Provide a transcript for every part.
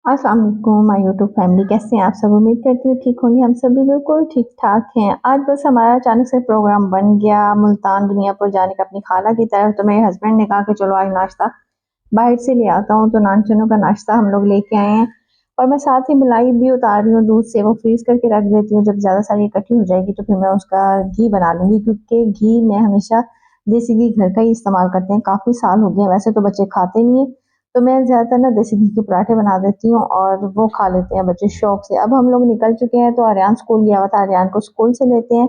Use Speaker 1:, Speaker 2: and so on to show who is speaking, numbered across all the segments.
Speaker 1: अस्सलाम वालेकुम my YouTube family, कैसे हैं आप सब। उम्मीद करती हूँ ठीक होंगे। हम सब भी बिल्कुल ठीक ठाक हैं। आज बस हमारा अचानक से प्रोग्राम बन गया मुल्तान दुनियापुर जाने का अपनी खाला की तरफ। तो मेरे हस्बैंड ने कहा कि चलो आज नाश्ता बाहर से ले आता हूँ। तो नानचनों का नाश्ता हम लोग लेके आए हैं और मैं साथ ही मलाई भी उतार रही हूँ दूध से, वो फ्रीज करके रख देती हूँ। जब ज़्यादा सारी इकट्ठी हो जाएगी तो फिर मैं उसका घी बना लूँगी, क्योंकि घी मैं हमेशा देसी घी घर का ही इस्तेमाल करते हैं। काफ़ी साल हो गए हैं, वैसे तो बच्चे खाते नहीं है, तो मैं ज़्यादातर ना देसी घी के पराठे बना देती हूँ और वो खा लेते हैं बच्चे शौक से। अब हम लोग निकल चुके हैं, तो आर्यन स्कूल गया हुआ था, आर्यन को स्कूल से लेते हैं।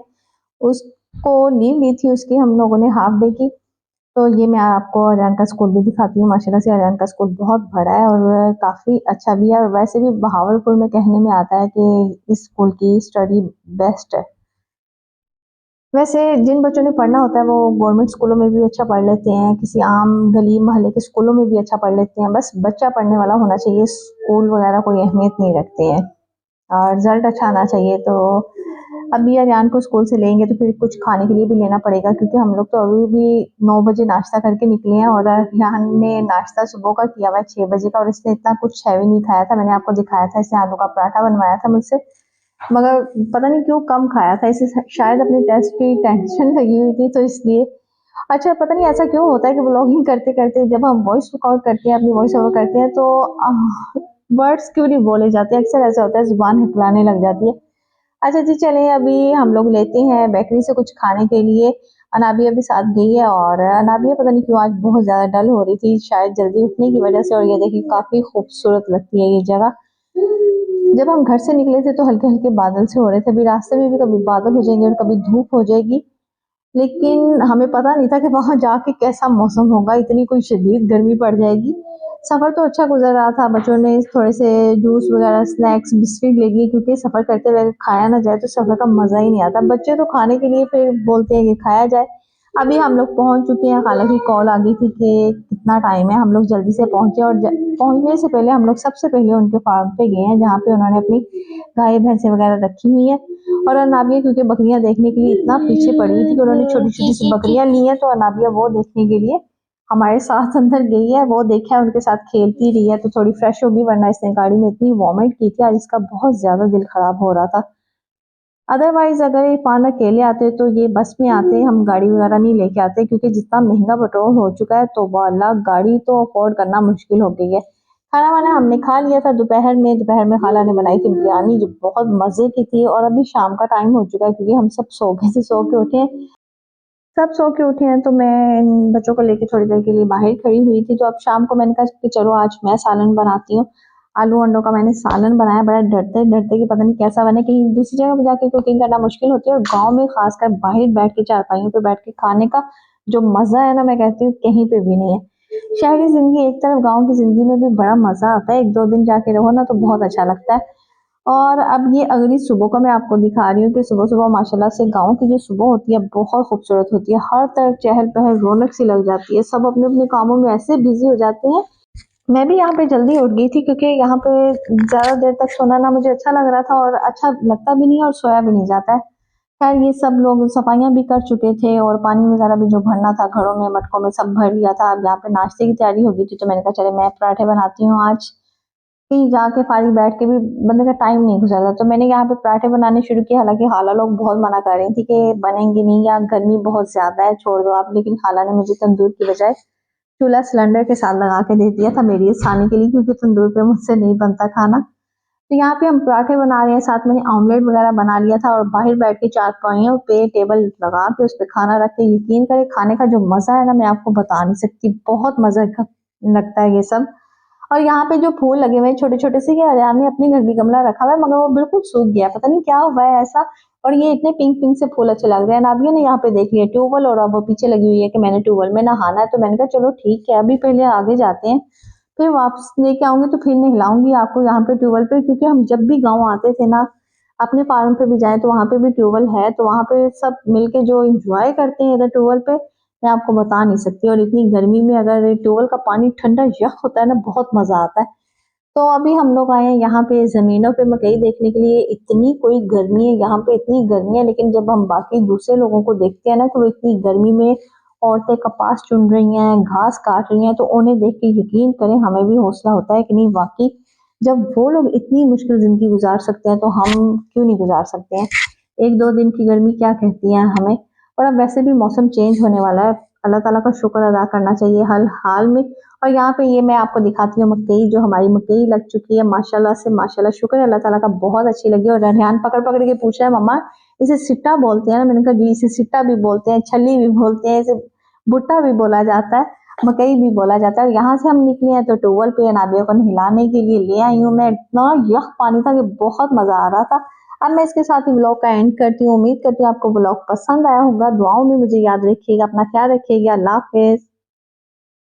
Speaker 1: उसको लीव ली थी उसकी हम लोगों ने हाफ डे की। तो ये मैं आपको आर्यन का स्कूल भी दिखाती हूँ। माशाल्लाह से आर्यन का स्कूल बहुत बड़ा है और काफ़ी अच्छा भी है। और वैसे भी बहावलपुर में कहने में आता है कि इस स्कूल की स्टडी बेस्ट है। वैसे जिन बच्चों ने पढ़ना होता है वो गवर्नमेंट स्कूलों में भी अच्छा पढ़ लेते हैं, किसी आम गली मोहल्ले के स्कूलों में भी अच्छा पढ़ लेते हैं। बस बच्चा पढ़ने वाला होना चाहिए, स्कूल वगैरह कोई अहमियत नहीं रखते हैं और रिजल्ट अच्छा आना चाहिए। तो अभी अरियान को स्कूल से लेंगे तो फिर कुछ खाने के लिए भी लेना पड़ेगा, क्योंकि हम लोग तो अभी भी 9 बजे नाश्ता करके निकले हैं और अरियान ने नाश्ता सुबह का किया हुआ है 6 बजे का, और इसने इतना कुछ हैवी नहीं खाया था। मैंने आपको दिखाया था, इसने आलू का पराठा बनवाया था मुझसे, मगर पता नहीं क्यों कम खाया था। इसे शायद अपने टेस्ट की टेंशन लगी हुई थी तो इसलिए। अच्छा, पता नहीं ऐसा क्यों होता है कि ब्लॉगिंग करते करते जब हम वॉइस रिकॉर्ड करते हैं, अपनी वॉइस ओवर करते हैं, तो वर्ड्स क्यों नहीं बोले जाते। अक्सर ऐसा होता है, जुबान हिचलाने लग जाती है। अच्छा जी, चलें अभी हम लोग लेते हैं बेकरी से कुछ खाने के लिए। अनाबिया भी साथ गई है और अनाबिया पता नहीं क्यों आज बहुत ज़्यादा डल हो रही थी, शायद जल्दी उठने की वजह से। और ये देखिए काफ़ी खूबसूरत लगती है ये जगह। जब हम घर से निकले थे तो हल्के हल्के बादल से हो रहे थे, अभी रास्ते में भी कभी बादल हो जाएंगे और कभी धूप हो जाएगी। लेकिन हमें पता नहीं था कि वहां जाके कैसा मौसम होगा, इतनी कोई शदीद गर्मी पड़ जाएगी। सफर तो अच्छा गुजर रहा था, बच्चों ने थोड़े से जूस वगैरह स्नैक्स बिस्किट ले लिए, क्योंकि सफर करते हुए खाया ना जाए तो सफर का मजा ही नहीं आता। बच्चे तो खाने के लिए फिर बोलते हैं कि खाया जाए। अभी हम लोग पहुंच चुके हैं, हालांकि कॉल आ गई थी कि कितना टाइम है। हम लोग जल्दी से पहुंचे और पहुंचने से पहले हम लोग सबसे पहले उनके फार्म पे गए हैं, जहाँ पे उन्होंने अपनी गाय भैंसें वगैरह रखी हुई है। और अनाबिया क्योंकि बकरियां देखने के लिए इतना पीछे पड़ी हुई थी कि उन्होंने छोटी छोटी सी बकरियां ली हैं, तो अनाबिया वो देखने के लिए हमारे साथ अंदर गई है। वो देखा है, उनके साथ खेलती रही है तो थोड़ी फ्रेश होगी, वरना इसने गाड़ी में इतनी वॉमिट की थी आज, इसका बहुत ज्यादा दिल खराब हो रहा था। अदरवाइज अगर इरफान अकेले आते तो ये बस में आते, हम गाड़ी वगैरह नहीं लेके आते, क्योंकि जितना महंगा पेट्रोल हो चुका है तो वाला गाड़ी तो अफोर्ड करना मुश्किल हो गई है। खाना वाना हमने खा लिया था दोपहर में। दोपहर में खाला ने बनाई थी बिरयानी, जो बहुत मजे की थी। और अभी शाम का टाइम हो चुका है, क्योंकि हम सब सो गए थे, सो के उठे हैं। सब सो के उठे हैं तो मैं इन बच्चों को लेके थोड़ी देर के लिए बाहर खड़ी हुई थी। तो अब शाम को मैंने कहा कि चलो आज मैं सालन बनाती हूँ। आलू अंडों का मैंने सालन बनाया, बड़ा डरते डरते कि पता नहीं कैसा बने, कहीं दूसरी जगह पे जाके कुकिंग करना मुश्किल होती है, और गांव में खासकर बाहर बैठ के चारपाइयों पे बैठ के खाने का जो मजा है ना, मैं कहती हूँ कहीं पे भी नहीं है। शहरी जिंदगी एक तरफ, गाँव की जिंदगी में भी बड़ा मजा आता है। 1-2 दिन जाके रहो ना तो बहुत अच्छा लगता है। और अब ये अगली सुबह का मैं आपको दिखा रही हूँ कि सुबह सुबह माशाल्लाह से गांव की जो सुबह होती है बहुत खूबसूरत होती है। हर तरफ चहल पहल रौनक सी लग जाती है, सब अपने अपने कामों में ऐसे बिजी हो जाते हैं। मैं भी यहाँ पे जल्दी उठ गई थी, क्योंकि यहाँ पे ज्यादा देर तक सोना ना मुझे अच्छा लग रहा था और अच्छा लगता भी नहीं और सोया भी नहीं जाता है। खैर ये सब लोग सफाइयां भी कर चुके थे और पानी वगैरह भी जो भरना था घरों में मटकों में सब भर लिया था। अब यहाँ पे नाश्ते की तैयारी हो गई थी, तो मैंने कहा चले मैं पराठे बनाती हूँ आज। कहीं जाके फारिग बैठ के भी बंदे का टाइम नहीं गुजरता, तो मैंने यहाँ पे पराठे बनाने शुरू किए। हालांकि खाला लोग बहुत मना कर रही थी कि बनेंगे नहीं, या गर्मी बहुत ज्यादा है छोड़ दो आप, लेकिन खाला ने मुझे तंदूर की बजाय चूल्हा सिलेंडर के साथ लगा के दे दिया था मेरी आसानी के लिए, क्योंकि तंदूर पे मुझसे नहीं बनता खाना। तो यहाँ पे हम पराठे बना रहे हैं, साथ मैंने ऑमलेट वगैरह बना लिया था, और बाहर बैठ के चारपाइयों पे टेबल लगा के उस पर खाना रख के, यकीन करें खाने का जो मजा है ना मैं आपको बता नहीं सकती, बहुत मजा लगता है ये सब। और यहाँ पे जो फूल लगे हुए हैं छोटे छोटे से, कि अरियान ने अपने घर भी गमला रखा हुआ है, मगर वो बिल्कुल सूख गया, पता नहीं क्या हुआ है ऐसा। और ये इतने पिंक पिंक से फूल अच्छे लग रहे हैं। नाबिया ने यहाँ पे देख लिया ट्यूबवेल, और अब वो पीछे लगी हुई है कि मैंने ट्यूबवेल में नहाना है। तो मैंने कहा चलो ठीक है, अभी पहले आगे जाते हैं, फिर वापस लेके आऊंगी तो फिर नहलाऊंगी आपको यहाँ पे ट्यूबवेल पे। क्योंकि हम जब भी गाँव आते थे ना, अपने फार्म पे भी जाए तो वहां पे भी ट्यूबवेल है, तो वहां पे सब मिलके जो इंजॉय करते हैं इधर ट्यूबवेल पे, मैं आपको बता नहीं सकती। और इतनी गर्मी में अगर ट्यूबवेल का पानी ठंडा यख होता है ना, बहुत मजा आता है। तो अभी हम लोग आए हैं यहाँ पे जमीनों पे मकई देखने के लिए। इतनी कोई गर्मी है यहाँ पे, इतनी गर्मी है, लेकिन जब हम बाकी दूसरे लोगों को देखते हैं ना तो वो इतनी गर्मी में औरतें कपास चुन रही हैं, घास काट रही हैं, तो उन्हें देख के यकीन करें हमें भी हौसला होता है कि नहीं वाकई जब वो लोग इतनी मुश्किल ज़िंदगी गुजार सकते हैं तो हम क्यों नहीं गुजार सकते हैं। 1-2 दिन की गर्मी क्या कहती है हमें। और अब वैसे भी मौसम चेंज होने वाला है, अल्लाह ताला का शुक्र अदा करना चाहिए हर हाल में। और यहाँ पे ये मैं आपको दिखाती हूँ मकई, जो हमारी मकई लग चुकी है माशाल्लाह से माशाल्लाह, शुक्र है अल्लाह ताला का, बहुत अच्छी लगी। और रेहान पकड़ पकड़ के पूछ रहा है मम्मा इसे सिट्टा बोलते हैं ना? मैंने कहा जी इसे सिट्टा भी बोलते हैं, छली भी बोलते हैं, इसे भुट्टा भी बोला जाता है, मकई भी बोला जाता है। यहाँ से हम निकले हैं तो टोवल पे नाबिया को नहलाने के लिए ले आई हूँ मैं। इतना यख पानी था कि बहुत मजा आ रहा था। अब मैं इसके साथ ही ब्लॉग का एंड करती हूँ। उम्मीद करती हूँ आपको ब्लॉग पसंद आया होगा। दुआओं में मुझे याद रखिएगा, अपना ख्याल रखिएगा। अल्लाह हाफिज।